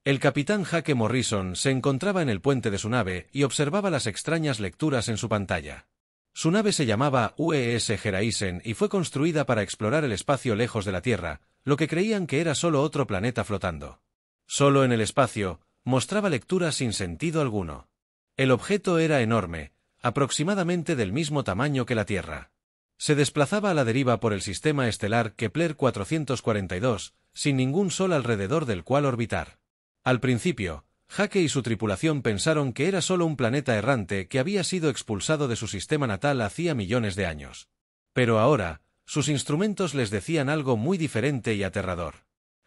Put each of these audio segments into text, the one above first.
El capitán Jake Morrison se encontraba en el puente de su nave y observaba las extrañas lecturas en su pantalla. Su nave se llamaba UES Geraisen y fue construida para explorar el espacio lejos de la Tierra, lo que creían que era solo otro planeta flotando. Solo en el espacio, mostraba lecturas sin sentido alguno. El objeto era enorme, aproximadamente del mismo tamaño que la Tierra. Se desplazaba a la deriva por el sistema estelar Kepler 442, sin ningún sol alrededor del cual orbitar. Al principio, Jake y su tripulación pensaron que era solo un planeta errante que había sido expulsado de su sistema natal hacía millones de años. Pero ahora, sus instrumentos les decían algo muy diferente y aterrador.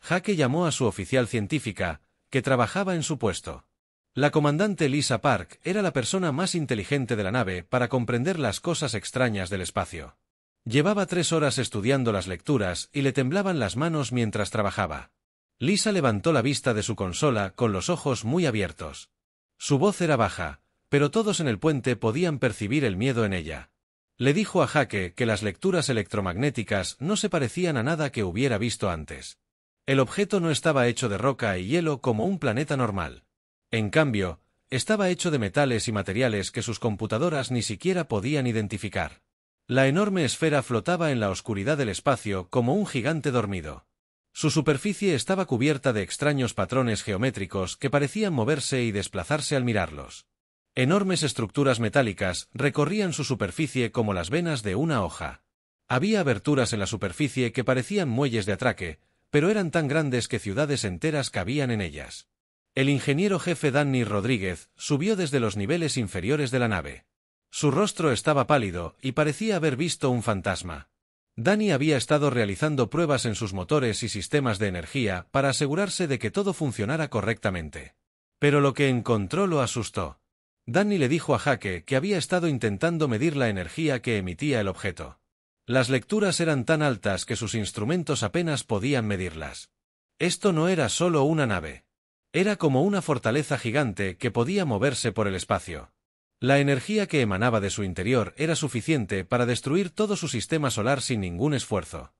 Jake llamó a su oficial científica, que trabajaba en su puesto. La comandante Lisa Park era la persona más inteligente de la nave para comprender las cosas extrañas del espacio. Llevaba 3 horas estudiando las lecturas y le temblaban las manos mientras trabajaba. Lisa levantó la vista de su consola con los ojos muy abiertos. Su voz era baja, pero todos en el puente podían percibir el miedo en ella. Le dijo a Jake que las lecturas electromagnéticas no se parecían a nada que hubiera visto antes. El objeto no estaba hecho de roca y hielo como un planeta normal. En cambio, estaba hecho de metales y materiales que sus computadoras ni siquiera podían identificar. La enorme esfera flotaba en la oscuridad del espacio como un gigante dormido. Su superficie estaba cubierta de extraños patrones geométricos que parecían moverse y desplazarse al mirarlos. Enormes estructuras metálicas recorrían su superficie como las venas de una hoja. Había aberturas en la superficie que parecían muelles de atraque, pero eran tan grandes que ciudades enteras cabían en ellas. El ingeniero jefe Danny Rodríguez subió desde los niveles inferiores de la nave. Su rostro estaba pálido y parecía haber visto un fantasma. Danny había estado realizando pruebas en sus motores y sistemas de energía para asegurarse de que todo funcionara correctamente. Pero lo que encontró lo asustó. Danny le dijo a Jake que había estado intentando medir la energía que emitía el objeto. Las lecturas eran tan altas que sus instrumentos apenas podían medirlas. Esto no era solo una nave. Era como una fortaleza gigante que podía moverse por el espacio. La energía que emanaba de su interior era suficiente para destruir todo su sistema solar sin ningún esfuerzo.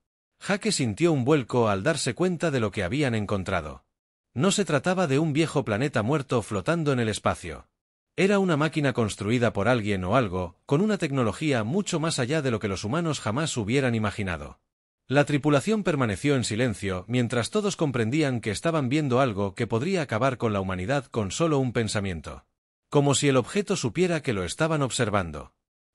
Jake sintió un vuelco al darse cuenta de lo que habían encontrado. No se trataba de un viejo planeta muerto flotando en el espacio. Era una máquina construida por alguien o algo, con una tecnología mucho más allá de lo que los humanos jamás hubieran imaginado. La tripulación permaneció en silencio mientras todos comprendían que estaban viendo algo que podría acabar con la humanidad con solo un pensamiento. Como si el objeto supiera que lo estaban observando.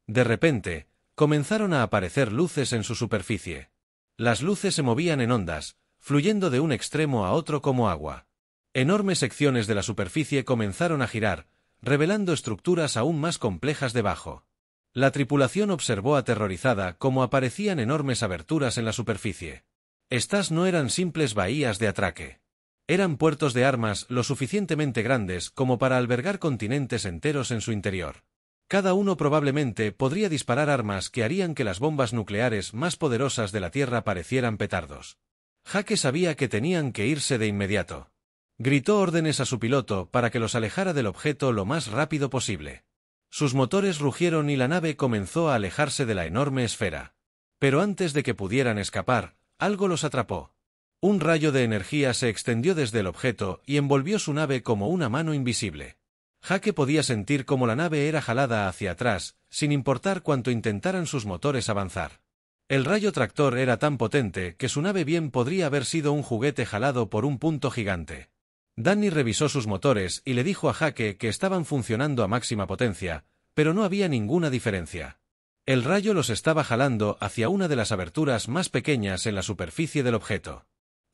De repente, comenzaron a aparecer luces en su superficie. Las luces se movían en ondas, fluyendo de un extremo a otro como agua. Enormes secciones de la superficie comenzaron a girar, revelando estructuras aún más complejas debajo. La tripulación observó aterrorizada cómo aparecían enormes aberturas en la superficie. Estas no eran simples bahías de atraque. Eran puertos de armas lo suficientemente grandes como para albergar continentes enteros en su interior. Cada uno probablemente podría disparar armas que harían que las bombas nucleares más poderosas de la Tierra parecieran petardos. Jake sabía que tenían que irse de inmediato. Gritó órdenes a su piloto para que los alejara del objeto lo más rápido posible. Sus motores rugieron y la nave comenzó a alejarse de la enorme esfera. Pero antes de que pudieran escapar, algo los atrapó. Un rayo de energía se extendió desde el objeto y envolvió su nave como una mano invisible. Jake podía sentir cómo la nave era jalada hacia atrás, sin importar cuánto intentaran sus motores avanzar. El rayo tractor era tan potente que su nave bien podría haber sido un juguete jalado por un punto gigante. Danny revisó sus motores y le dijo a Jake que estaban funcionando a máxima potencia, pero no había ninguna diferencia. El rayo los estaba jalando hacia una de las aberturas más pequeñas en la superficie del objeto.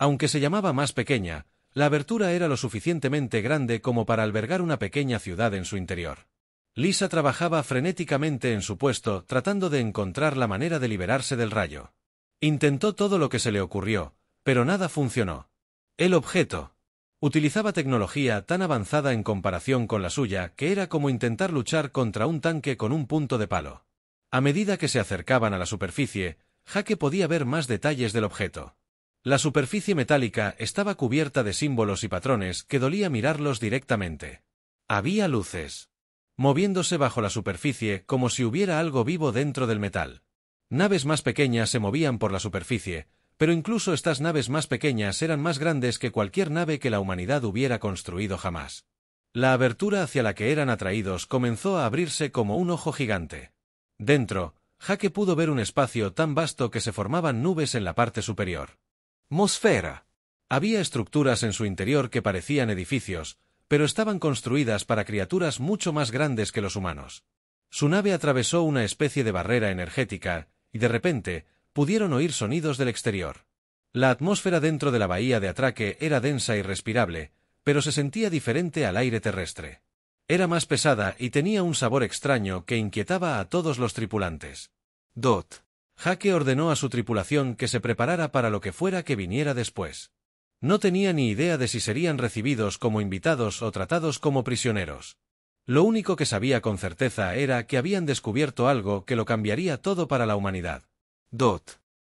Aunque se llamaba más pequeña, la abertura era lo suficientemente grande como para albergar una pequeña ciudad en su interior. Lisa trabajaba frenéticamente en su puesto tratando de encontrar la manera de liberarse del rayo. Intentó todo lo que se le ocurrió, pero nada funcionó. El objeto utilizaba tecnología tan avanzada en comparación con la suya que era como intentar luchar contra un tanque con un punto de palo. A medida que se acercaban a la superficie, Jake podía ver más detalles del objeto. La superficie metálica estaba cubierta de símbolos y patrones que dolía mirarlos directamente. Había luces moviéndose bajo la superficie como si hubiera algo vivo dentro del metal. Naves más pequeñas se movían por la superficie, pero incluso estas naves más pequeñas eran más grandes que cualquier nave que la humanidad hubiera construido jamás. La abertura hacia la que eran atraídos comenzó a abrirse como un ojo gigante. Dentro, Jake pudo ver un espacio tan vasto que se formaban nubes en la parte superior. Mosfera. Había estructuras en su interior que parecían edificios, pero estaban construidas para criaturas mucho más grandes que los humanos. Su nave atravesó una especie de barrera energética, y de repente, pudieron oír sonidos del exterior. La atmósfera dentro de la bahía de atraque era densa y respirable, pero se sentía diferente al aire terrestre. Era más pesada y tenía un sabor extraño que inquietaba a todos los tripulantes. Jake ordenó a su tripulación que se preparara para lo que fuera que viniera después. No tenía ni idea de si serían recibidos como invitados o tratados como prisioneros. Lo único que sabía con certeza era que habían descubierto algo que lo cambiaría todo para la humanidad.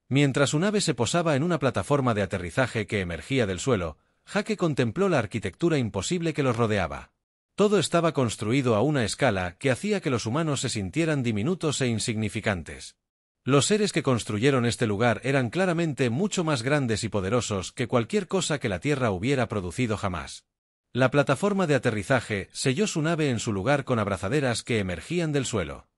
Mientras su nave se posaba en una plataforma de aterrizaje que emergía del suelo, Jake contempló la arquitectura imposible que los rodeaba. Todo estaba construido a una escala que hacía que los humanos se sintieran diminutos e insignificantes. Los seres que construyeron este lugar eran claramente mucho más grandes y poderosos que cualquier cosa que la Tierra hubiera producido jamás. La plataforma de aterrizaje selló su nave en su lugar con abrazaderas que emergían del suelo.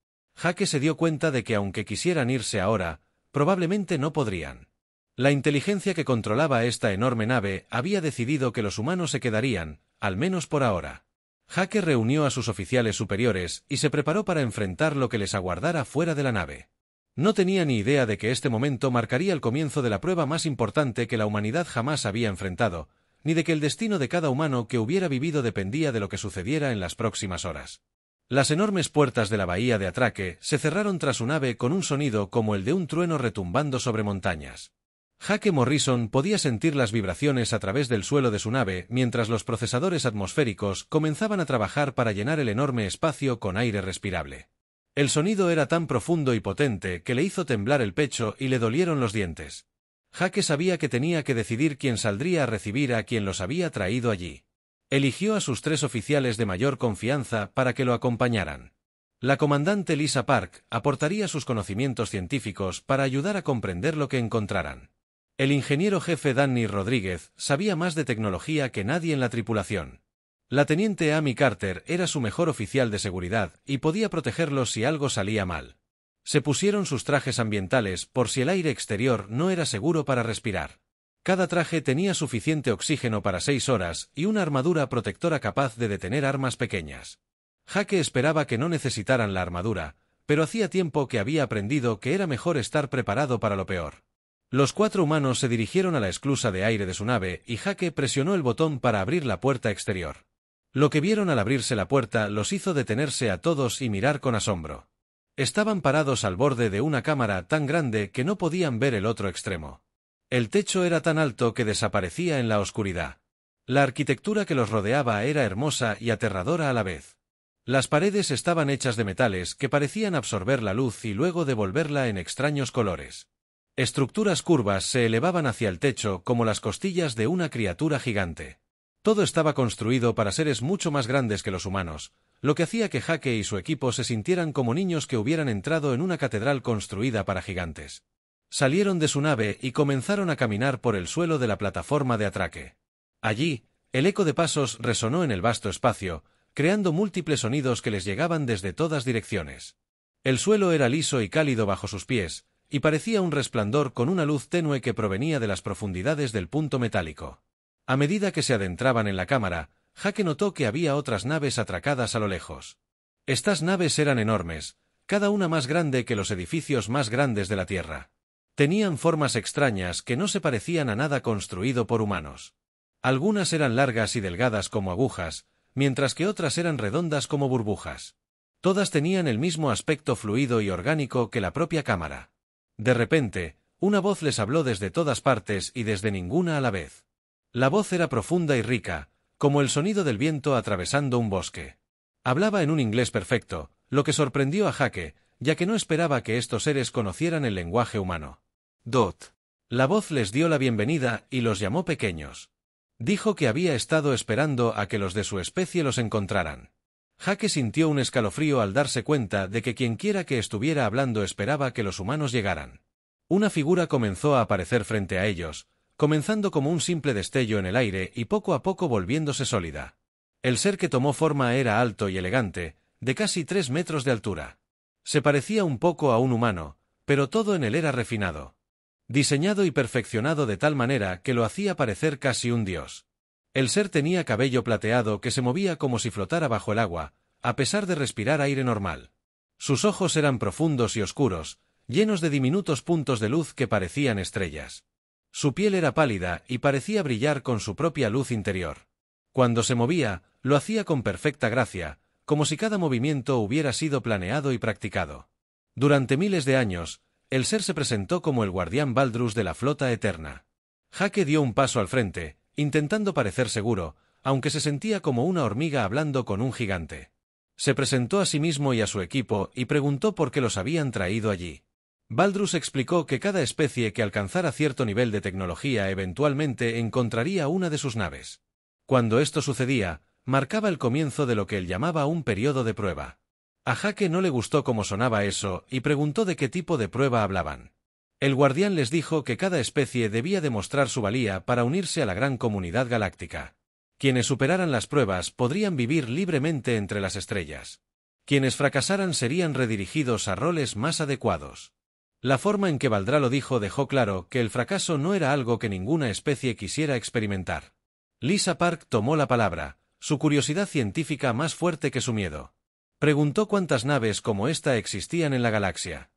Jake se dio cuenta de que aunque quisieran irse ahora, probablemente no podrían. La inteligencia que controlaba esta enorme nave había decidido que los humanos se quedarían, al menos por ahora. Jake reunió a sus oficiales superiores y se preparó para enfrentar lo que les aguardara fuera de la nave. No tenía ni idea de que este momento marcaría el comienzo de la prueba más importante que la humanidad jamás había enfrentado, ni de que el destino de cada humano que hubiera vivido dependía de lo que sucediera en las próximas horas. Las enormes puertas de la bahía de atraque se cerraron tras su nave con un sonido como el de un trueno retumbando sobre montañas. Jake Morrison podía sentir las vibraciones a través del suelo de su nave mientras los procesadores atmosféricos comenzaban a trabajar para llenar el enorme espacio con aire respirable. El sonido era tan profundo y potente que le hizo temblar el pecho y le dolieron los dientes. Jake sabía que tenía que decidir quién saldría a recibir a quien los había traído allí. Eligió a sus 3 oficiales de mayor confianza para que lo acompañaran. La comandante Lisa Park aportaría sus conocimientos científicos para ayudar a comprender lo que encontraran. El ingeniero jefe Danny Rodríguez sabía más de tecnología que nadie en la tripulación. La teniente Amy Carter era su mejor oficial de seguridad y podía protegerlos si algo salía mal. Se pusieron sus trajes ambientales por si el aire exterior no era seguro para respirar. Cada traje tenía suficiente oxígeno para 6 horas y una armadura protectora capaz de detener armas pequeñas. Jake esperaba que no necesitaran la armadura, pero hacía tiempo que había aprendido que era mejor estar preparado para lo peor. Los 4 humanos se dirigieron a la esclusa de aire de su nave y Jake presionó el botón para abrir la puerta exterior. Lo que vieron al abrirse la puerta los hizo detenerse a todos y mirar con asombro. Estaban parados al borde de una cámara tan grande que no podían ver el otro extremo. El techo era tan alto que desaparecía en la oscuridad. La arquitectura que los rodeaba era hermosa y aterradora a la vez. Las paredes estaban hechas de metales que parecían absorber la luz y luego devolverla en extraños colores. Estructuras curvas se elevaban hacia el techo como las costillas de una criatura gigante. Todo estaba construido para seres mucho más grandes que los humanos, lo que hacía que Jake y su equipo se sintieran como niños que hubieran entrado en una catedral construida para gigantes. Salieron de su nave y comenzaron a caminar por el suelo de la plataforma de atraque. Allí, el eco de pasos resonó en el vasto espacio, creando múltiples sonidos que les llegaban desde todas direcciones. El suelo era liso y cálido bajo sus pies, y parecía un resplandor con una luz tenue que provenía de las profundidades del punto metálico. A medida que se adentraban en la cámara, Jake notó que había otras naves atracadas a lo lejos. Estas naves eran enormes, cada una más grande que los edificios más grandes de la Tierra. Tenían formas extrañas que no se parecían a nada construido por humanos. Algunas eran largas y delgadas como agujas, mientras que otras eran redondas como burbujas. Todas tenían el mismo aspecto fluido y orgánico que la propia cámara. De repente, una voz les habló desde todas partes y desde ninguna a la vez. La voz era profunda y rica, como el sonido del viento atravesando un bosque. Hablaba en un inglés perfecto, lo que sorprendió a Jake, ya que no esperaba que estos seres conocieran el lenguaje humano. La voz les dio la bienvenida y los llamó pequeños. Dijo que había estado esperando a que los de su especie los encontraran. Jake sintió un escalofrío al darse cuenta de que quienquiera que estuviera hablando esperaba que los humanos llegaran. Una figura comenzó a aparecer frente a ellos, comenzando como un simple destello en el aire y poco a poco volviéndose sólida. El ser que tomó forma era alto y elegante, de casi 3 metros de altura. Se parecía un poco a un humano, pero todo en él era refinado. Diseñado y perfeccionado de tal manera que lo hacía parecer casi un dios. El ser tenía cabello plateado que se movía como si flotara bajo el agua, a pesar de respirar aire normal. Sus ojos eran profundos y oscuros, llenos de diminutos puntos de luz que parecían estrellas. Su piel era pálida y parecía brillar con su propia luz interior. Cuando se movía, lo hacía con perfecta gracia, como si cada movimiento hubiera sido planeado y practicado. Durante miles de años, el ser se presentó como el guardián Baldrus de la flota eterna. Jake dio un paso al frente, intentando parecer seguro, aunque se sentía como una hormiga hablando con un gigante. Se presentó a sí mismo y a su equipo y preguntó por qué los habían traído allí. Baldrus explicó que cada especie que alcanzara cierto nivel de tecnología eventualmente encontraría una de sus naves. Cuando esto sucedía, marcaba el comienzo de lo que él llamaba un periodo de prueba. A Jake no le gustó cómo sonaba eso y preguntó de qué tipo de prueba hablaban. El guardián les dijo que cada especie debía demostrar su valía para unirse a la gran comunidad galáctica. Quienes superaran las pruebas podrían vivir libremente entre las estrellas. Quienes fracasaran serían redirigidos a roles más adecuados. La forma en que Valdrá lo dijo dejó claro que el fracaso no era algo que ninguna especie quisiera experimentar. Lisa Park tomó la palabra, su curiosidad científica más fuerte que su miedo. Preguntó cuántas naves como esta existían en la galaxia.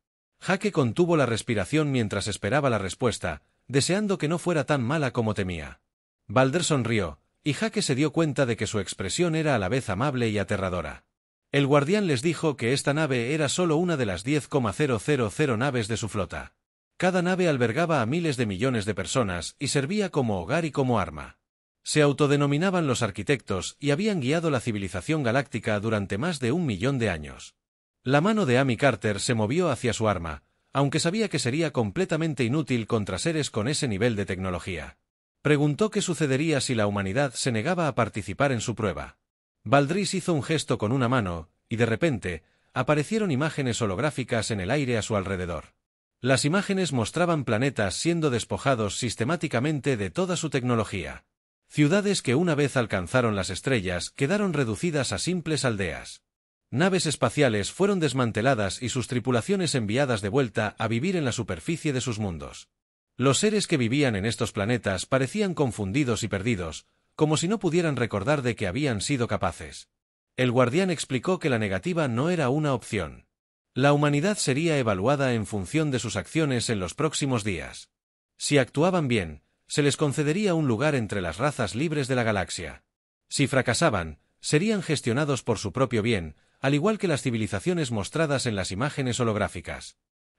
Jake contuvo la respiración mientras esperaba la respuesta, deseando que no fuera tan mala como temía. Balder sonrió, y Jake se dio cuenta de que su expresión era a la vez amable y aterradora. El guardián les dijo que esta nave era solo una de las 10,000 naves de su flota. Cada nave albergaba a miles de millones de personas y servía como hogar y como arma. Se autodenominaban los arquitectos y habían guiado la civilización galáctica durante más de 1.000.000 de años. La mano de Amy Carter se movió hacia su arma, aunque sabía que sería completamente inútil contra seres con ese nivel de tecnología. Preguntó qué sucedería si la humanidad se negaba a participar en su prueba. Baldrís hizo un gesto con una mano, y de repente, aparecieron imágenes holográficas en el aire a su alrededor. Las imágenes mostraban planetas siendo despojados sistemáticamente de toda su tecnología. Ciudades que una vez alcanzaron las estrellas quedaron reducidas a simples aldeas. Naves espaciales fueron desmanteladas y sus tripulaciones enviadas de vuelta a vivir en la superficie de sus mundos. Los seres que vivían en estos planetas parecían confundidos y perdidos, como si no pudieran recordar de que habían sido capaces. El guardián explicó que la negativa no era una opción. La humanidad sería evaluada en función de sus acciones en los próximos días. Si actuaban bien, se les concedería un lugar entre las razas libres de la galaxia. Si fracasaban, serían gestionados por su propio bien, al igual que las civilizaciones mostradas en las imágenes holográficas.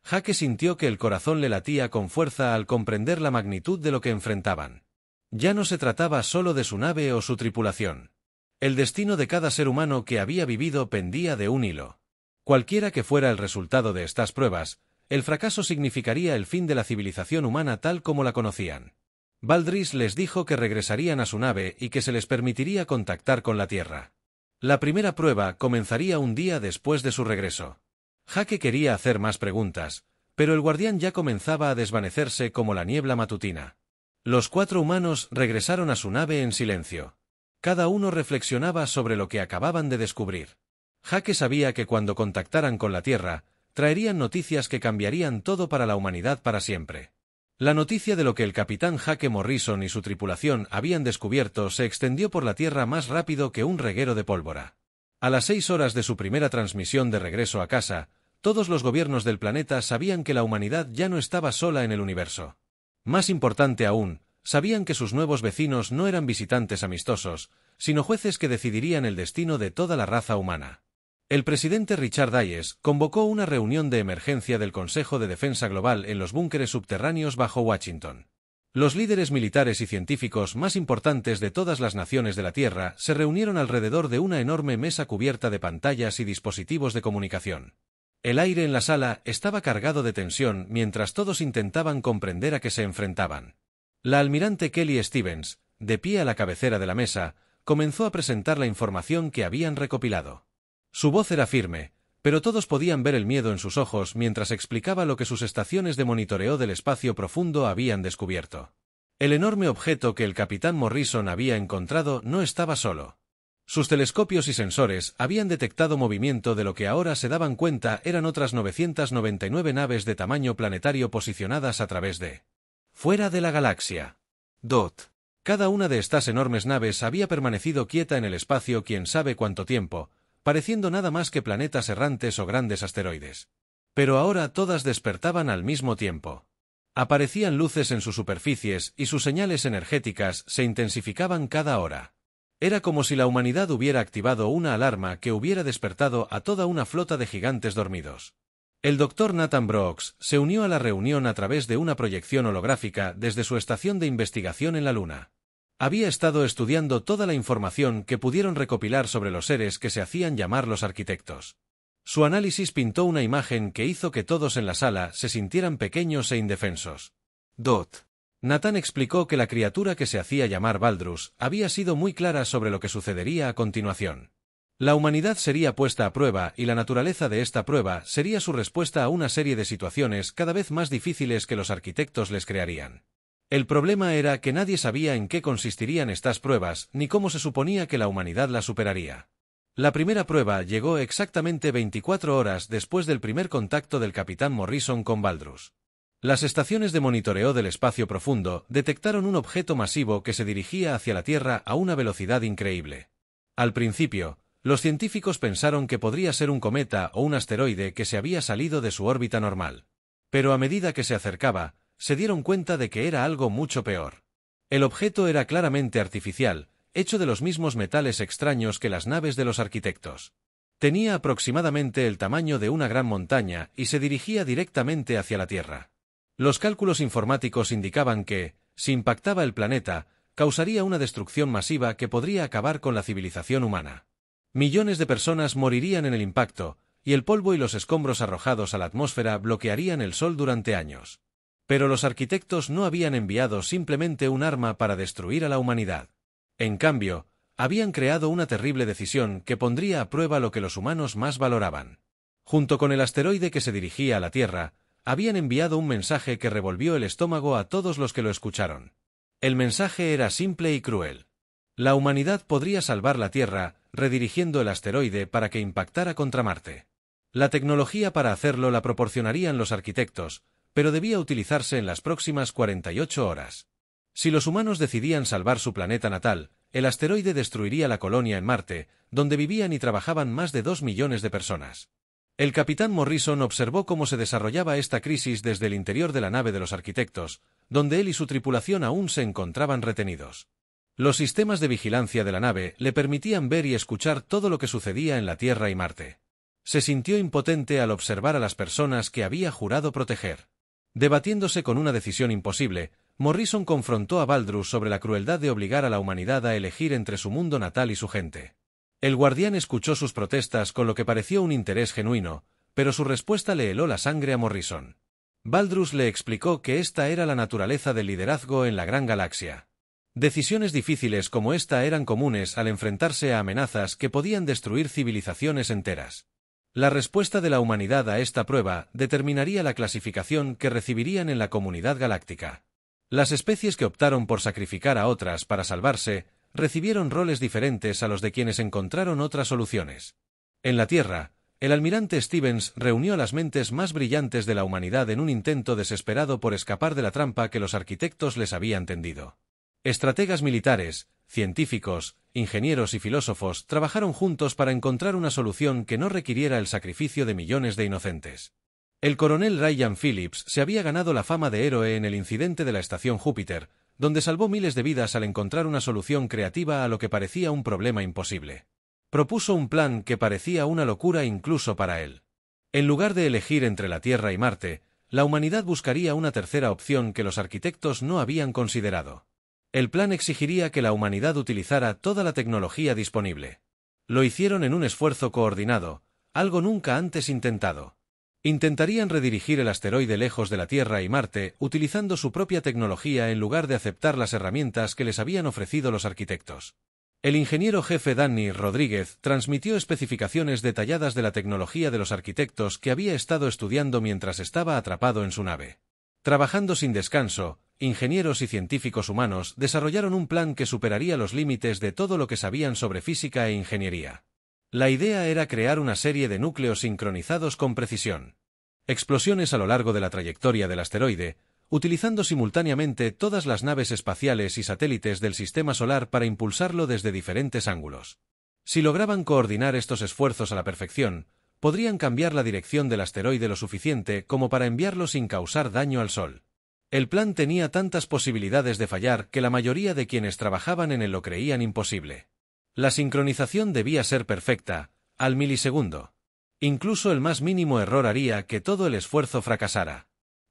Jake sintió que el corazón le latía con fuerza al comprender la magnitud de lo que enfrentaban. Ya no se trataba solo de su nave o su tripulación. El destino de cada ser humano que había vivido pendía de un hilo. Cualquiera que fuera el resultado de estas pruebas, el fracaso significaría el fin de la civilización humana tal como la conocían. Baldrís les dijo que regresarían a su nave y que se les permitiría contactar con la Tierra. La primera prueba comenzaría un día después de su regreso. Jake quería hacer más preguntas, pero el guardián ya comenzaba a desvanecerse como la niebla matutina. Los 4 humanos regresaron a su nave en silencio. Cada uno reflexionaba sobre lo que acababan de descubrir. Jake sabía que cuando contactaran con la Tierra, traerían noticias que cambiarían todo para la humanidad para siempre. La noticia de lo que el capitán Jake Morrison y su tripulación habían descubierto se extendió por la Tierra más rápido que un reguero de pólvora. A las 6 horas de su primera transmisión de regreso a casa, todos los gobiernos del planeta sabían que la humanidad ya no estaba sola en el universo. Más importante aún, sabían que sus nuevos vecinos no eran visitantes amistosos, sino jueces que decidirían el destino de toda la raza humana. El presidente Richard Hayes convocó una reunión de emergencia del Consejo de Defensa Global en los búnkeres subterráneos bajo Washington. Los líderes militares y científicos más importantes de todas las naciones de la Tierra se reunieron alrededor de una enorme mesa cubierta de pantallas y dispositivos de comunicación. El aire en la sala estaba cargado de tensión mientras todos intentaban comprender a qué se enfrentaban. La almirante Kelly Stevens, de pie a la cabecera de la mesa, comenzó a presentar la información que habían recopilado. Su voz era firme, Pero todos podían ver el miedo en sus ojos mientras explicaba lo que sus estaciones de monitoreo del espacio profundo habían descubierto. El enorme objeto que el capitán Morrison había encontrado no estaba solo. Sus telescopios y sensores habían detectado movimiento de lo que ahora se daban cuenta eran otras 999 naves de tamaño planetario posicionadas a través de fuera de la galaxia. Cada una de estas enormes naves había permanecido quieta en el espacio quién sabe cuánto tiempo, pareciendo nada más que planetas errantes o grandes asteroides. Pero ahora todas despertaban al mismo tiempo. Aparecían luces en sus superficies y sus señales energéticas se intensificaban cada hora. Era como si la humanidad hubiera activado una alarma que hubiera despertado a toda una flota de gigantes dormidos. El Dr. Nathan Brooks se unió a la reunión a través de una proyección holográfica desde su estación de investigación en la Luna. Había estado estudiando toda la información que pudieron recopilar sobre los seres que se hacían llamar los arquitectos. Su análisis pintó una imagen que hizo que todos en la sala se sintieran pequeños e indefensos. Nathan explicó que la criatura que se hacía llamar Baldrus había sido muy clara sobre lo que sucedería a continuación. La humanidad sería puesta a prueba y la naturaleza de esta prueba sería su respuesta a una serie de situaciones cada vez más difíciles que los arquitectos les crearían. El problema era que nadie sabía en qué consistirían estas pruebas ni cómo se suponía que la humanidad las superaría. La primera prueba llegó exactamente 24 horas después del primer contacto del capitán Morrison con Baldrus. Las estaciones de monitoreo del espacio profundo detectaron un objeto masivo que se dirigía hacia la Tierra a una velocidad increíble. Al principio, los científicos pensaron que podría ser un cometa o un asteroide que se había salido de su órbita normal. Pero a medida que se acercaba, se dieron cuenta de que era algo mucho peor. El objeto era claramente artificial, hecho de los mismos metales extraños que las naves de los arquitectos. Tenía aproximadamente el tamaño de una gran montaña y se dirigía directamente hacia la Tierra. Los cálculos informáticos indicaban que, si impactaba el planeta, causaría una destrucción masiva que podría acabar con la civilización humana. Millones de personas morirían en el impacto, y el polvo y los escombros arrojados a la atmósfera bloquearían el sol durante años. Pero los arquitectos no habían enviado simplemente un arma para destruir a la humanidad. En cambio, habían creado una terrible decisión que pondría a prueba lo que los humanos más valoraban. Junto con el asteroide que se dirigía a la Tierra, habían enviado un mensaje que revolvió el estómago a todos los que lo escucharon. El mensaje era simple y cruel. La humanidad podría salvar la Tierra, redirigiendo el asteroide para que impactara contra Marte. La tecnología para hacerlo la proporcionarían los arquitectos, pero debía utilizarse en las próximas 48 horas. Si los humanos decidían salvar su planeta natal, el asteroide destruiría la colonia en Marte, donde vivían y trabajaban más de 2 millones de personas. El capitán Morrison observó cómo se desarrollaba esta crisis desde el interior de la nave de los arquitectos, donde él y su tripulación aún se encontraban retenidos. Los sistemas de vigilancia de la nave le permitían ver y escuchar todo lo que sucedía en la Tierra y Marte. Se sintió impotente al observar a las personas que había jurado proteger. Debatiéndose con una decisión imposible, Morrison confrontó a Baldrus sobre la crueldad de obligar a la humanidad a elegir entre su mundo natal y su gente. El guardián escuchó sus protestas con lo que pareció un interés genuino, pero su respuesta le heló la sangre a Morrison. Baldrus le explicó que esta era la naturaleza del liderazgo en la gran galaxia. Decisiones difíciles como esta eran comunes al enfrentarse a amenazas que podían destruir civilizaciones enteras. La respuesta de la humanidad a esta prueba determinaría la clasificación que recibirían en la comunidad galáctica. Las especies que optaron por sacrificar a otras para salvarse, recibieron roles diferentes a los de quienes encontraron otras soluciones. En la Tierra, el almirante Stevens reunió a las mentes más brillantes de la humanidad en un intento desesperado por escapar de la trampa que los arquitectos les habían tendido. Estrategas militares, científicos, ingenieros y filósofos trabajaron juntos para encontrar una solución que no requiriera el sacrificio de millones de inocentes. El coronel Ryan Phillips se había ganado la fama de héroe en el incidente de la estación Júpiter, donde salvó miles de vidas al encontrar una solución creativa a lo que parecía un problema imposible. Propuso un plan que parecía una locura incluso para él. En lugar de elegir entre la Tierra y Marte, la humanidad buscaría una tercera opción que los arquitectos no habían considerado. El plan exigiría que la humanidad utilizara toda la tecnología disponible. Lo hicieron en un esfuerzo coordinado, algo nunca antes intentado. Intentarían redirigir el asteroide lejos de la Tierra y Marte utilizando su propia tecnología en lugar de aceptar las herramientas que les habían ofrecido los arquitectos. El ingeniero jefe Danny Rodríguez transmitió especificaciones detalladas de la tecnología de los arquitectos que había estado estudiando mientras estaba atrapado en su nave. Trabajando sin descanso, ingenieros y científicos humanos desarrollaron un plan que superaría los límites de todo lo que sabían sobre física e ingeniería. La idea era crear una serie de núcleos sincronizados con precisión. Explosiones a lo largo de la trayectoria del asteroide, utilizando simultáneamente todas las naves espaciales y satélites del sistema solar para impulsarlo desde diferentes ángulos. Si lograban coordinar estos esfuerzos a la perfección, podrían cambiar la dirección del asteroide lo suficiente como para enviarlo sin causar daño al Sol. El plan tenía tantas posibilidades de fallar que la mayoría de quienes trabajaban en él lo creían imposible. La sincronización debía ser perfecta, al milisegundo. Incluso el más mínimo error haría que todo el esfuerzo fracasara.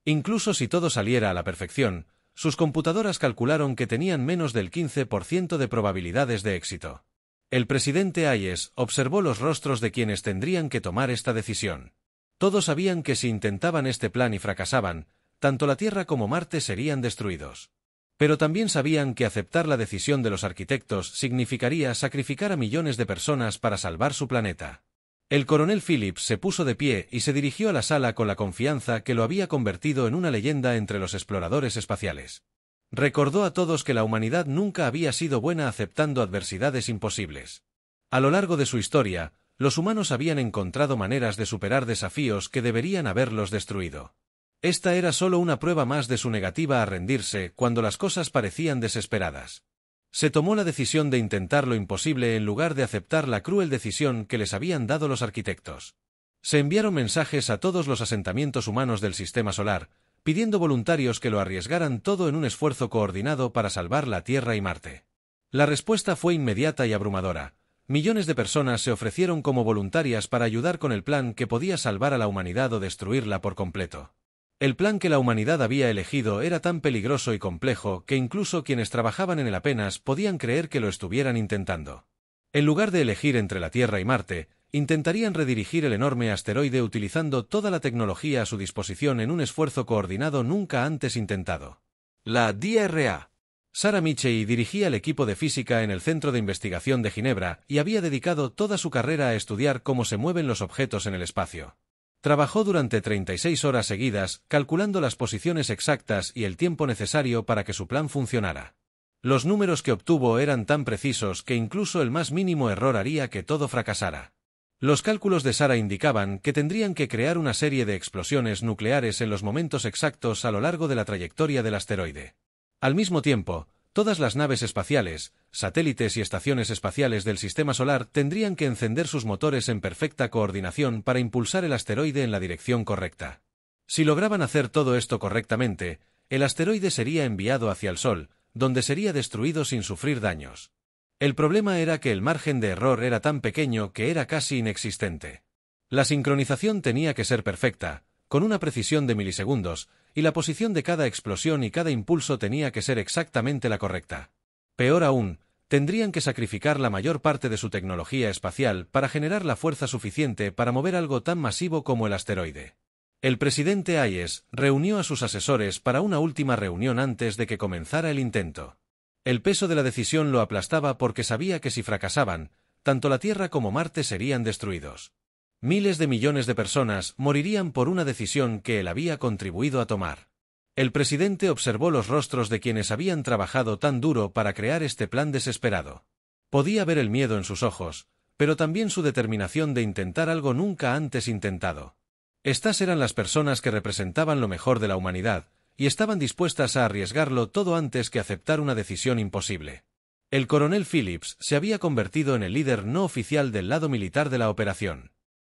Incluso si todo saliera a la perfección, sus computadoras calcularon que tenían menos del 15% de probabilidades de éxito. El presidente Hayes observó los rostros de quienes tendrían que tomar esta decisión. Todos sabían que si intentaban este plan y fracasaban, tanto la Tierra como Marte serían destruidos. Pero también sabían que aceptar la decisión de los arquitectos significaría sacrificar a millones de personas para salvar su planeta. El coronel Phillips se puso de pie y se dirigió a la sala con la confianza que lo había convertido en una leyenda entre los exploradores espaciales. Recordó a todos que la humanidad nunca había sido buena aceptando adversidades imposibles. A lo largo de su historia, los humanos habían encontrado maneras de superar desafíos que deberían haberlos destruido. Esta era solo una prueba más de su negativa a rendirse cuando las cosas parecían desesperadas. Se tomó la decisión de intentar lo imposible en lugar de aceptar la cruel decisión que les habían dado los arquitectos. Se enviaron mensajes a todos los asentamientos humanos del sistema solar, pidiendo voluntarios que lo arriesgaran todo en un esfuerzo coordinado para salvar la Tierra y Marte. La respuesta fue inmediata y abrumadora. Millones de personas se ofrecieron como voluntarias para ayudar con el plan que podía salvar a la humanidad o destruirla por completo. El plan que la humanidad había elegido era tan peligroso y complejo que incluso quienes trabajaban en él apenas podían creer que lo estuvieran intentando. En lugar de elegir entre la Tierra y Marte, intentarían redirigir el enorme asteroide utilizando toda la tecnología a su disposición en un esfuerzo coordinado nunca antes intentado. La DRA. Sarah Michey dirigía el equipo de física en el Centro de Investigación de Ginebra y había dedicado toda su carrera a estudiar cómo se mueven los objetos en el espacio. Trabajó durante 36 horas seguidas, calculando las posiciones exactas y el tiempo necesario para que su plan funcionara. Los números que obtuvo eran tan precisos que incluso el más mínimo error haría que todo fracasara. Los cálculos de Sarah indicaban que tendrían que crear una serie de explosiones nucleares en los momentos exactos a lo largo de la trayectoria del asteroide. Al mismo tiempo, todas las naves espaciales, satélites y estaciones espaciales del Sistema Solar tendrían que encender sus motores en perfecta coordinación para impulsar el asteroide en la dirección correcta. Si lograban hacer todo esto correctamente, el asteroide sería enviado hacia el Sol, donde sería destruido sin sufrir daños. El problema era que el margen de error era tan pequeño que era casi inexistente. La sincronización tenía que ser perfecta, con una precisión de milisegundos, y la posición de cada explosión y cada impulso tenía que ser exactamente la correcta. Peor aún, tendrían que sacrificar la mayor parte de su tecnología espacial para generar la fuerza suficiente para mover algo tan masivo como el asteroide. El presidente Hayes reunió a sus asesores para una última reunión antes de que comenzara el intento. El peso de la decisión lo aplastaba porque sabía que si fracasaban, tanto la Tierra como Marte serían destruidos. Miles de millones de personas morirían por una decisión que él había contribuido a tomar. El presidente observó los rostros de quienes habían trabajado tan duro para crear este plan desesperado. Podía ver el miedo en sus ojos, pero también su determinación de intentar algo nunca antes intentado. Estas eran las personas que representaban lo mejor de la humanidad, y estaban dispuestas a arriesgarlo todo antes que aceptar una decisión imposible. El coronel Phillips se había convertido en el líder no oficial del lado militar de la operación.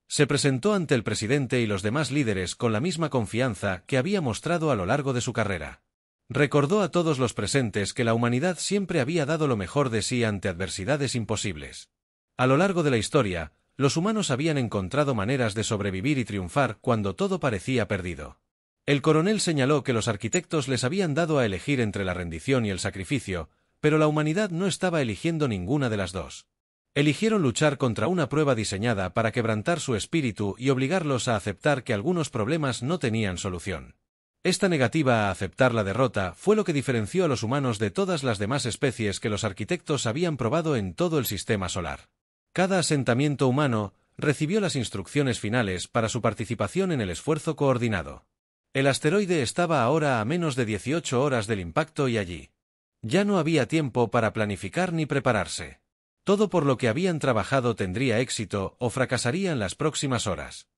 Se presentó ante el presidente y los demás líderes con la misma confianza que había mostrado a lo largo de su carrera. Recordó a todos los presentes que la humanidad siempre había dado lo mejor de sí ante adversidades imposibles. A lo largo de la historia, los humanos habían encontrado maneras de sobrevivir y triunfar cuando todo parecía perdido. El coronel señaló que los arquitectos les habían dado a elegir entre la rendición y el sacrificio, pero la humanidad no estaba eligiendo ninguna de las dos. Eligieron luchar contra una prueba diseñada para quebrantar su espíritu y obligarlos a aceptar que algunos problemas no tenían solución. Esta negativa a aceptar la derrota fue lo que diferenció a los humanos de todas las demás especies que los arquitectos habían probado en todo el sistema solar. Cada asentamiento humano recibió las instrucciones finales para su participación en el esfuerzo coordinado. El asteroide estaba ahora a menos de 18 horas del impacto y allí. Ya no había tiempo para planificar ni prepararse. Todo por lo que habían trabajado tendría éxito o fracasaría en las próximas horas.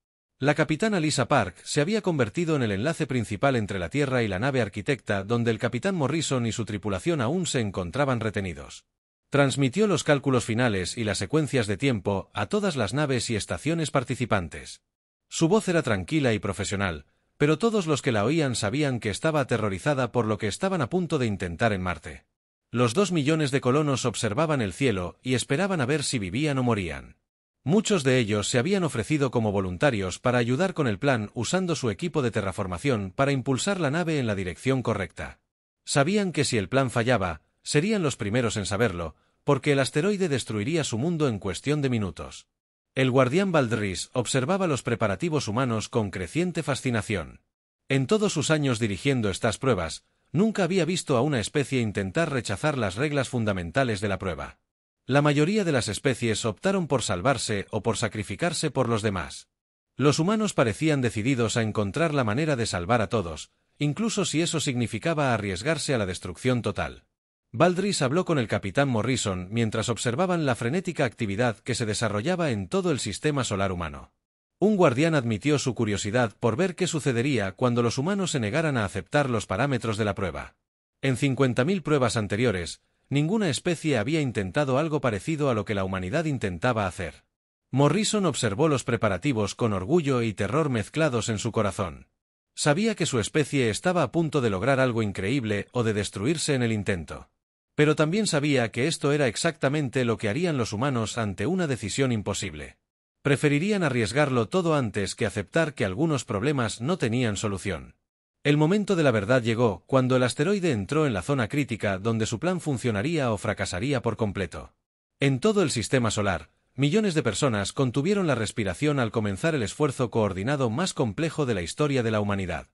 La capitana Lisa Park se había convertido en el enlace principal entre la Tierra y la nave Arquitecta, donde el capitán Morrison y su tripulación aún se encontraban retenidos. Transmitió los cálculos finales y las secuencias de tiempo a todas las naves y estaciones participantes. Su voz era tranquila y profesional, pero todos los que la oían sabían que estaba aterrorizada por lo que estaban a punto de intentar en Marte. Los 2 millones de colonos observaban el cielo y esperaban a ver si vivían o morían. Muchos de ellos se habían ofrecido como voluntarios para ayudar con el plan usando su equipo de terraformación para impulsar la nave en la dirección correcta. Sabían que si el plan fallaba, serían los primeros en saberlo, porque el asteroide destruiría su mundo en cuestión de minutos. El guardián Valdris observaba los preparativos humanos con creciente fascinación. En todos sus años dirigiendo estas pruebas, nunca había visto a una especie intentar rechazar las reglas fundamentales de la prueba. La mayoría de las especies optaron por salvarse o por sacrificarse por los demás. Los humanos parecían decididos a encontrar la manera de salvar a todos, incluso si eso significaba arriesgarse a la destrucción total. Valdris habló con el capitán Morrison mientras observaban la frenética actividad que se desarrollaba en todo el sistema solar humano. Un guardián admitió su curiosidad por ver qué sucedería cuando los humanos se negaran a aceptar los parámetros de la prueba. En 50.000 pruebas anteriores, ninguna especie había intentado algo parecido a lo que la humanidad intentaba hacer. Morrison observó los preparativos con orgullo y terror mezclados en su corazón. Sabía que su especie estaba a punto de lograr algo increíble o de destruirse en el intento. Pero también sabía que esto era exactamente lo que harían los humanos ante una decisión imposible. Preferirían arriesgarlo todo antes que aceptar que algunos problemas no tenían solución. El momento de la verdad llegó cuando el asteroide entró en la zona crítica donde su plan funcionaría o fracasaría por completo. En todo el sistema solar, millones de personas contuvieron la respiración al comenzar el esfuerzo coordinado más complejo de la historia de la humanidad.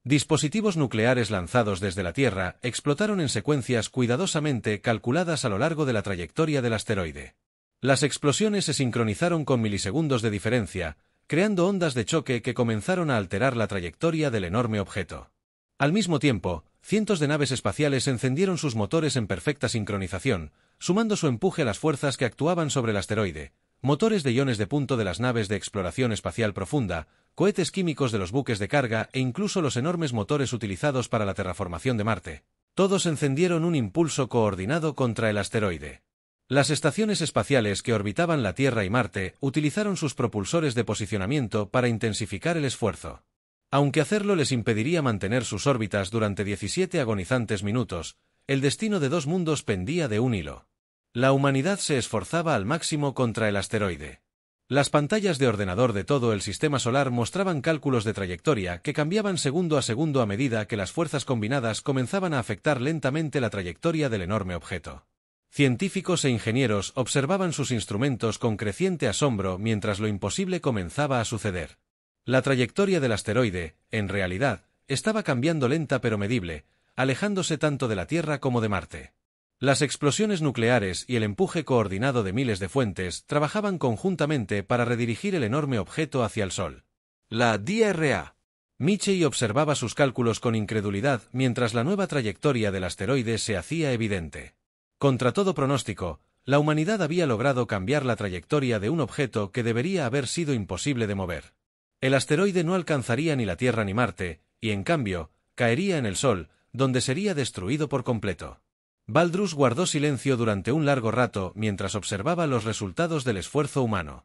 Dispositivos nucleares lanzados desde la Tierra explotaron en secuencias cuidadosamente calculadas a lo largo de la trayectoria del asteroide. Las explosiones se sincronizaron con milisegundos de diferencia, creando ondas de choque que comenzaron a alterar la trayectoria del enorme objeto. Al mismo tiempo, cientos de naves espaciales encendieron sus motores en perfecta sincronización, sumando su empuje a las fuerzas que actuaban sobre el asteroide, motores de iones de punto de las naves de exploración espacial profunda, cohetes químicos de los buques de carga e incluso los enormes motores utilizados para la terraformación de Marte. Todos encendieron un impulso coordinado contra el asteroide. Las estaciones espaciales que orbitaban la Tierra y Marte utilizaron sus propulsores de posicionamiento para intensificar el esfuerzo. Aunque hacerlo les impediría mantener sus órbitas durante 17 agonizantes minutos, el destino de 2 mundos pendía de un hilo. La humanidad se esforzaba al máximo contra el asteroide. Las pantallas de ordenador de todo el sistema solar mostraban cálculos de trayectoria que cambiaban segundo a segundo a medida que las fuerzas combinadas comenzaban a afectar lentamente la trayectoria del enorme objeto. Científicos e ingenieros observaban sus instrumentos con creciente asombro mientras lo imposible comenzaba a suceder. La trayectoria del asteroide, en realidad, estaba cambiando lenta pero medible, alejándose tanto de la Tierra como de Marte. Las explosiones nucleares y el empuje coordinado de miles de fuentes trabajaban conjuntamente para redirigir el enorme objeto hacia el Sol. La DRA. Michie observaba sus cálculos con incredulidad mientras la nueva trayectoria del asteroide se hacía evidente. Contra todo pronóstico, la humanidad había logrado cambiar la trayectoria de un objeto que debería haber sido imposible de mover. El asteroide no alcanzaría ni la Tierra ni Marte, y en cambio, caería en el Sol, donde sería destruido por completo. Valdris guardó silencio durante un largo rato mientras observaba los resultados del esfuerzo humano.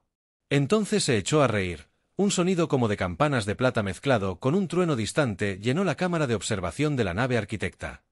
Entonces se echó a reír. Un sonido como de campanas de plata mezclado con un trueno distante llenó la cámara de observación de la nave Arquitecta.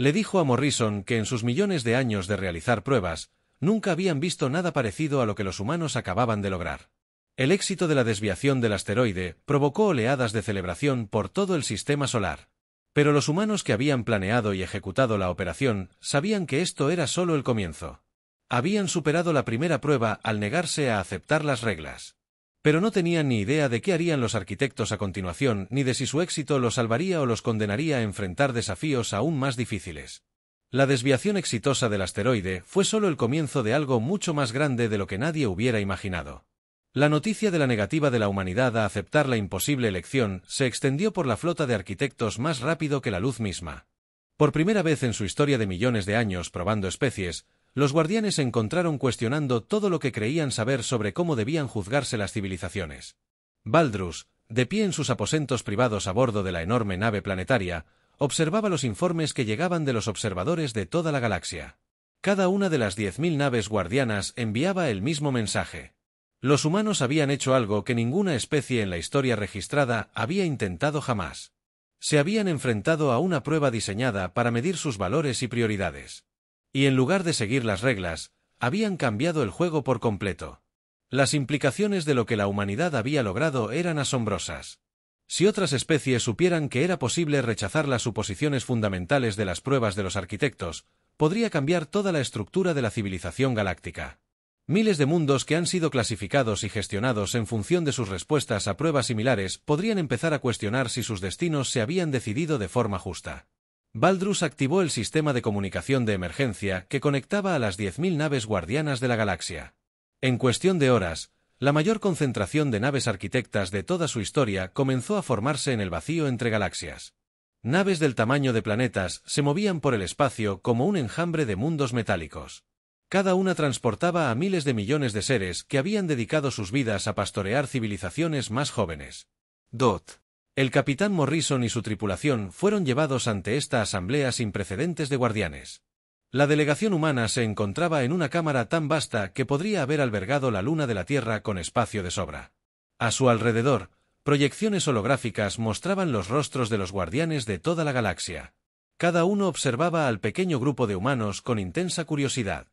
Le dijo a Morrison que en sus millones de años de realizar pruebas, nunca habían visto nada parecido a lo que los humanos acababan de lograr. El éxito de la desviación del asteroide provocó oleadas de celebración por todo el sistema solar. Pero los humanos que habían planeado y ejecutado la operación sabían que esto era solo el comienzo. Habían superado la primera prueba al negarse a aceptar las reglas. Pero no tenían ni idea de qué harían los arquitectos a continuación, ni de si su éxito los salvaría o los condenaría a enfrentar desafíos aún más difíciles. La desviación exitosa del asteroide fue solo el comienzo de algo mucho más grande de lo que nadie hubiera imaginado. La noticia de la negativa de la humanidad a aceptar la imposible elección se extendió por la flota de arquitectos más rápido que la luz misma. Por primera vez en su historia de millones de años probando especies, los guardianes se encontraron cuestionando todo lo que creían saber sobre cómo debían juzgarse las civilizaciones. Valdrus, de pie en sus aposentos privados a bordo de la enorme nave planetaria, observaba los informes que llegaban de los observadores de toda la galaxia. Cada una de las 10.000 naves guardianas enviaba el mismo mensaje. Los humanos habían hecho algo que ninguna especie en la historia registrada había intentado jamás. Se habían enfrentado a una prueba diseñada para medir sus valores y prioridades. Y en lugar de seguir las reglas, habían cambiado el juego por completo. Las implicaciones de lo que la humanidad había logrado eran asombrosas. Si otras especies supieran que era posible rechazar las suposiciones fundamentales de las pruebas de los arquitectos, podría cambiar toda la estructura de la civilización galáctica. Miles de mundos que han sido clasificados y gestionados en función de sus respuestas a pruebas similares podrían empezar a cuestionar si sus destinos se habían decidido de forma justa. Valdrus activó el sistema de comunicación de emergencia que conectaba a las 10.000 naves guardianas de la galaxia. En cuestión de horas, la mayor concentración de naves arquitectas de toda su historia comenzó a formarse en el vacío entre galaxias. Naves del tamaño de planetas se movían por el espacio como un enjambre de mundos metálicos. Cada una transportaba a miles de millones de seres que habían dedicado sus vidas a pastorear civilizaciones más jóvenes. El capitán Morrison y su tripulación fueron llevados ante esta asamblea sin precedentes de guardianes. La delegación humana se encontraba en una cámara tan vasta que podría haber albergado la luna de la Tierra con espacio de sobra. A su alrededor, proyecciones holográficas mostraban los rostros de los guardianes de toda la galaxia. Cada uno observaba al pequeño grupo de humanos con intensa curiosidad.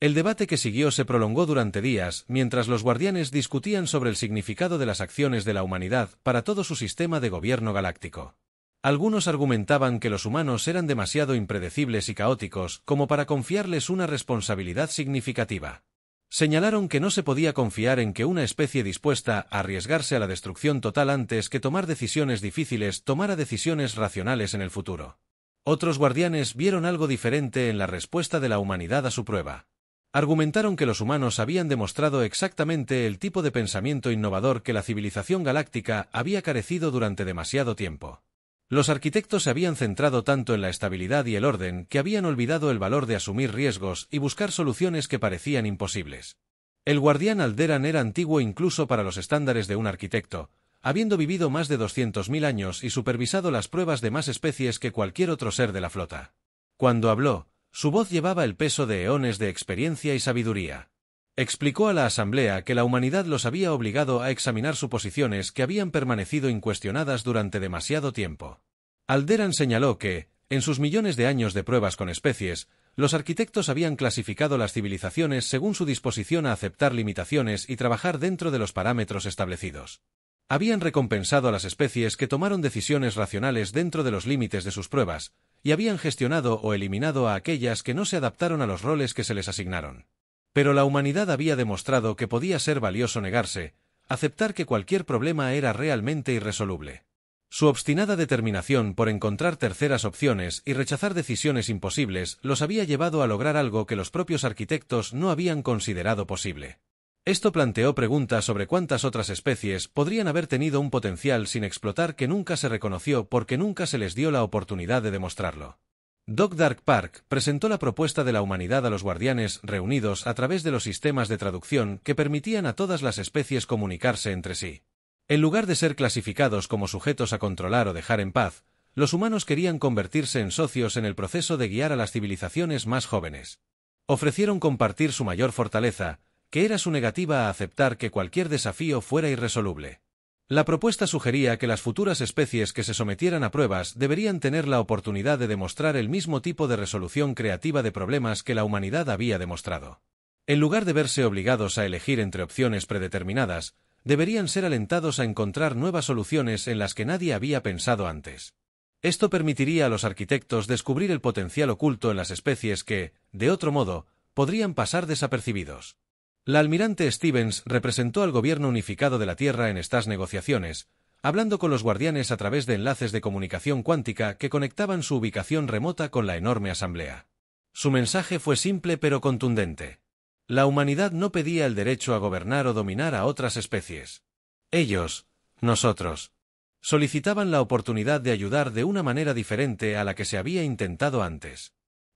El debate que siguió se prolongó durante días, mientras los guardianes discutían sobre el significado de las acciones de la humanidad para todo su sistema de gobierno galáctico. Algunos argumentaban que los humanos eran demasiado impredecibles y caóticos como para confiarles una responsabilidad significativa. Señalaron que no se podía confiar en que una especie dispuesta a arriesgarse a la destrucción total antes que tomar decisiones difíciles tomara decisiones racionales en el futuro. Otros guardianes vieron algo diferente en la respuesta de la humanidad a su prueba. Argumentaron que los humanos habían demostrado exactamente el tipo de pensamiento innovador que la civilización galáctica había carecido durante demasiado tiempo. Los arquitectos se habían centrado tanto en la estabilidad y el orden que habían olvidado el valor de asumir riesgos y buscar soluciones que parecían imposibles. El guardián Alderan era antiguo incluso para los estándares de un arquitecto, habiendo vivido más de 200.000 años y supervisado las pruebas de más especies que cualquier otro ser de la flota. Cuando habló, su voz llevaba el peso de eones de experiencia y sabiduría. Explicó a la asamblea que la humanidad los había obligado a examinar suposiciones que habían permanecido incuestionadas durante demasiado tiempo. Alderan señaló que, en sus millones de años de pruebas con especies, los arquitectos habían clasificado las civilizaciones según su disposición a aceptar limitaciones y trabajar dentro de los parámetros establecidos. Habían recompensado a las especies que tomaron decisiones racionales dentro de los límites de sus pruebas, y habían gestionado o eliminado a aquellas que no se adaptaron a los roles que se les asignaron. Pero la humanidad había demostrado que podía ser valioso negarse, aceptar que cualquier problema era realmente irresoluble. Su obstinada determinación por encontrar terceras opciones y rechazar decisiones imposibles los había llevado a lograr algo que los propios arquitectos no habían considerado posible. Esto planteó preguntas sobre cuántas otras especies podrían haber tenido un potencial sin explotar que nunca se reconoció porque nunca se les dio la oportunidad de demostrarlo. Doc Dark Park presentó la propuesta de la humanidad a los guardianes reunidos a través de los sistemas de traducción que permitían a todas las especies comunicarse entre sí. En lugar de ser clasificados como sujetos a controlar o dejar en paz, los humanos querían convertirse en socios en el proceso de guiar a las civilizaciones más jóvenes. Ofrecieron compartir su mayor fortaleza, que era su negativa a aceptar que cualquier desafío fuera irresoluble. La propuesta sugería que las futuras especies que se sometieran a pruebas deberían tener la oportunidad de demostrar el mismo tipo de resolución creativa de problemas que la humanidad había demostrado. En lugar de verse obligados a elegir entre opciones predeterminadas, deberían ser alentados a encontrar nuevas soluciones en las que nadie había pensado antes. Esto permitiría a los arquitectos descubrir el potencial oculto en las especies que, de otro modo, podrían pasar desapercibidos. La almirante Stevens representó al gobierno unificado de la Tierra en estas negociaciones, hablando con los guardianes a través de enlaces de comunicación cuántica que conectaban su ubicación remota con la enorme asamblea. Su mensaje fue simple pero contundente. La humanidad no pedía el derecho a gobernar o dominar a otras especies. Ellos, nosotros, solicitaban la oportunidad de ayudar de una manera diferente a la que se había intentado antes.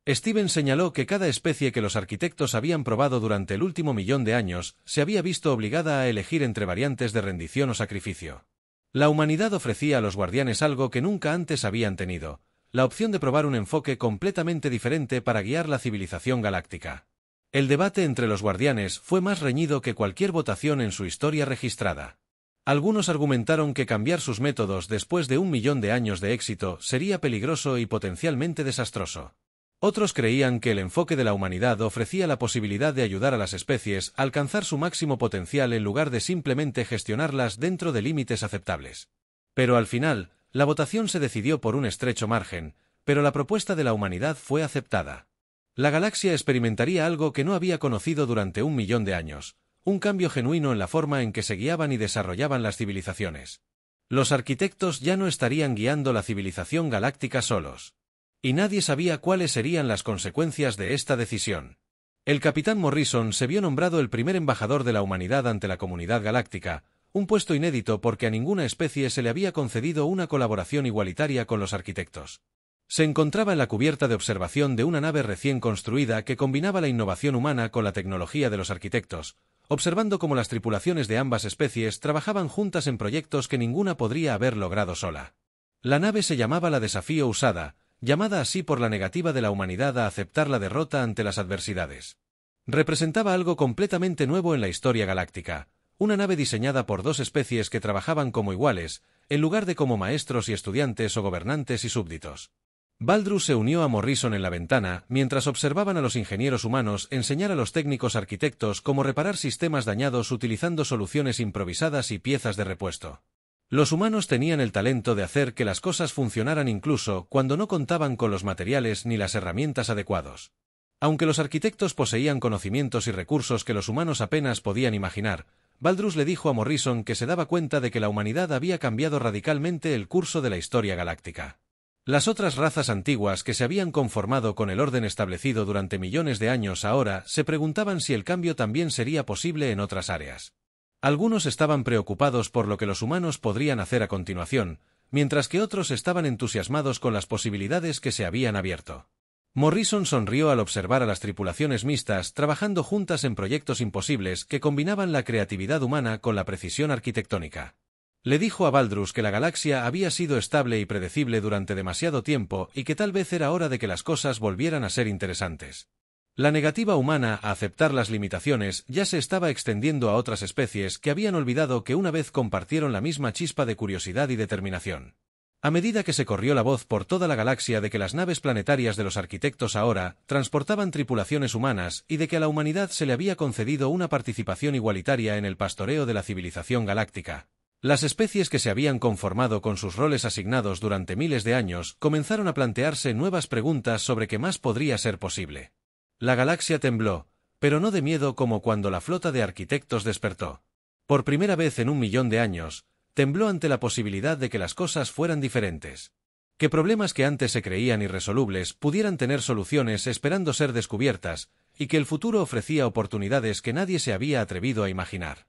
Stevens señaló que cada especie que los arquitectos habían probado durante el último 1.000.000 de años se había visto obligada a elegir entre variantes de rendición o sacrificio. La humanidad ofrecía a los guardianes algo que nunca antes habían tenido, la opción de probar un enfoque completamente diferente para guiar la civilización galáctica. El debate entre los guardianes fue más reñido que cualquier votación en su historia registrada. Algunos argumentaron que cambiar sus métodos después de 1.000.000 de años de éxito sería peligroso y potencialmente desastroso. Otros creían que el enfoque de la humanidad ofrecía la posibilidad de ayudar a las especies a alcanzar su máximo potencial en lugar de simplemente gestionarlas dentro de límites aceptables. Pero al final, la votación se decidió por un estrecho margen, pero la propuesta de la humanidad fue aceptada. La galaxia experimentaría algo que no había conocido durante 1.000.000 de años, un cambio genuino en la forma en que se guiaban y desarrollaban las civilizaciones. Los arquitectos ya no estarían guiando la civilización galáctica solos. Y nadie sabía cuáles serían las consecuencias de esta decisión. El capitán Morrison se vio nombrado el primer embajador de la humanidad ante la comunidad galáctica, un puesto inédito porque a ninguna especie se le había concedido una colaboración igualitaria con los arquitectos. Se encontraba en la cubierta de observación de una nave recién construida que combinaba la innovación humana con la tecnología de los arquitectos, observando cómo las tripulaciones de ambas especies trabajaban juntas en proyectos que ninguna podría haber logrado sola. La nave se llamaba la Desafío Usada, llamada así por la negativa de la humanidad a aceptar la derrota ante las adversidades. Representaba algo completamente nuevo en la historia galáctica, una nave diseñada por dos especies que trabajaban como iguales, en lugar de como maestros y estudiantes o gobernantes y súbditos. Valdrus se unió a Morrison en la ventana mientras observaban a los ingenieros humanos enseñar a los técnicos arquitectos cómo reparar sistemas dañados utilizando soluciones improvisadas y piezas de repuesto. Los humanos tenían el talento de hacer que las cosas funcionaran incluso cuando no contaban con los materiales ni las herramientas adecuados. Aunque los arquitectos poseían conocimientos y recursos que los humanos apenas podían imaginar, Valdrus le dijo a Morrison que se daba cuenta de que la humanidad había cambiado radicalmente el curso de la historia galáctica. Las otras razas antiguas que se habían conformado con el orden establecido durante millones de años ahora se preguntaban si el cambio también sería posible en otras áreas. Algunos estaban preocupados por lo que los humanos podrían hacer a continuación, mientras que otros estaban entusiasmados con las posibilidades que se habían abierto. Morrison sonrió al observar a las tripulaciones mixtas trabajando juntas en proyectos imposibles que combinaban la creatividad humana con la precisión arquitectónica. Le dijo a Valdrus que la galaxia había sido estable y predecible durante demasiado tiempo y que tal vez era hora de que las cosas volvieran a ser interesantes. La negativa humana a aceptar las limitaciones ya se estaba extendiendo a otras especies que habían olvidado que una vez compartieron la misma chispa de curiosidad y determinación. A medida que se corrió la voz por toda la galaxia de que las naves planetarias de los arquitectos ahora transportaban tripulaciones humanas y de que a la humanidad se le había concedido una participación igualitaria en el pastoreo de la civilización galáctica, las especies que se habían conformado con sus roles asignados durante miles de años comenzaron a plantearse nuevas preguntas sobre qué más podría ser posible. La galaxia tembló, pero no de miedo como cuando la flota de arquitectos despertó. Por primera vez en 1.000.000 de años, tembló ante la posibilidad de que las cosas fueran diferentes. Que problemas que antes se creían irresolubles pudieran tener soluciones esperando ser descubiertas, y que el futuro ofrecía oportunidades que nadie se había atrevido a imaginar.